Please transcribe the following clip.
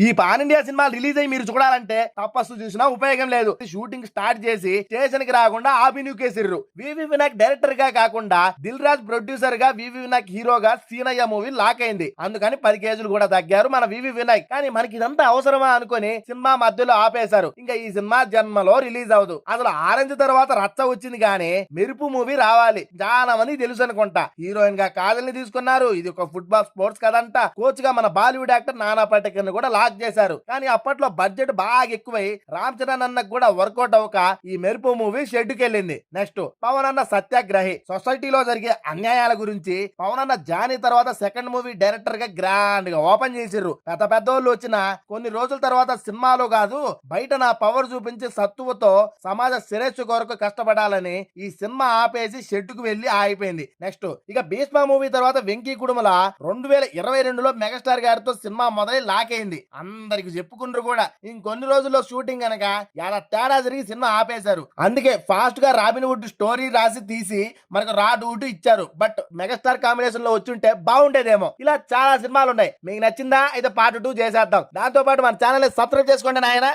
ఈ pan India cinema release అయ్యి మీరు చూడాలంటే తపస్సు చూసినా ఉపయోగం లేదు. షూటింగ్ స్టార్ట్ చేసి స్టేషన్ కి రాకుండా ఆపి నూకేసిర్రు. వివి వినాయక్ డైరెక్టర్ గా కాకుండా దిల్ రాజ్ ప్రొడ్యూసర్ గా, వివి వినాయక్ హీరోగా సీనయ్య మూవీ లాక్ అయింది. అందుకని 10 కేజీలు కూడా తగ్గారు మన వివి వినాయక్. కానీ మనకి ఇదంతా అవసరమా అనుకుని సినిమా మధ్యలో ఆపేశారు. ఇంకా ఈ సినిమా జన్మలో రిలీజ్ అవదు. అసలు ఆరెంజ్ తర్వాత రచ్చ వచ్చింది కానీ మెరుపు మూవీ రావాలి చాలా మంది తెలుసు అనుకుంటా. హీరోయిన్ గా కాజల్ని తీసుకున్నారు. ఇది ఒక ఫుట్బాల్ స్పోర్ట్స్ కదంట. కోచ్ గా మన బాలీవుడ్ యాక్టర్ నానా పటేకర్ కూడా లాక్ చేశారు. కానీ అప్పట్లో బడ్జెట్ బాగా ఎక్కువై రామ్ చరణ్ అన్నకు కూడా వర్కౌట్ అవ్వక ఈ మెరుపు మూవీ షెడ్యూకి వెళ్ళింది. నెక్స్ట్ పవన్ అన్న సత్యాగ్రహి. సొసైటీలో జరిగే అన్యాయాల గురించి పవన్ అన్న జానీ తర్వాత సెకండ్ మూవీ డైరెక్టర్ గా గ్రాండ్ గా ఓపెన్ చేసిర్రు. పెద్దోళ్ళు వచ్చిన కొన్ని రోజుల తర్వాత సినిమాలో కాదు బయట నా పవర్ చూపించి సత్తువతో సమాజ శ్రేయస్సు కొరకు కష్టపడాలని ఈ సినిమా ఆపేసి షెడ్యూకు వెళ్లి ఆగిపోయింది. నెక్స్ట్ ఇక భీష్మ మూవీ తర్వాత వెంకీ కుడుమల 2022లో మెగాస్టార్ గారితో సినిమా మొదలై లాక్ అయింది. అందరికి చెప్పుకుంటారు కూడా. ఇంకొన్ని రోజుల్లో షూటింగ్ గనక ఎలా తేడా జరిగి సినిమా ఆపేశారు. అందుకే ఫాస్ట్ గా రాబిన్ వుడ్ స్టోరీ రాసి తీసి మనకు రా డూటు ఇచ్చారు. బట్ మెగాస్టార్ కాంబినేషన్ లో వచ్చుంటే బాగుండేదేమో. ఇలా చాలా సినిమాలు ఉన్నాయి. మీకు నచ్చిందా అయితే పార్ట్ 2 చేసేద్దాం. దాంతో పాటు మన ఛానల్ సబ్స్క్రైబ్ చేసుకోండి నాయనా.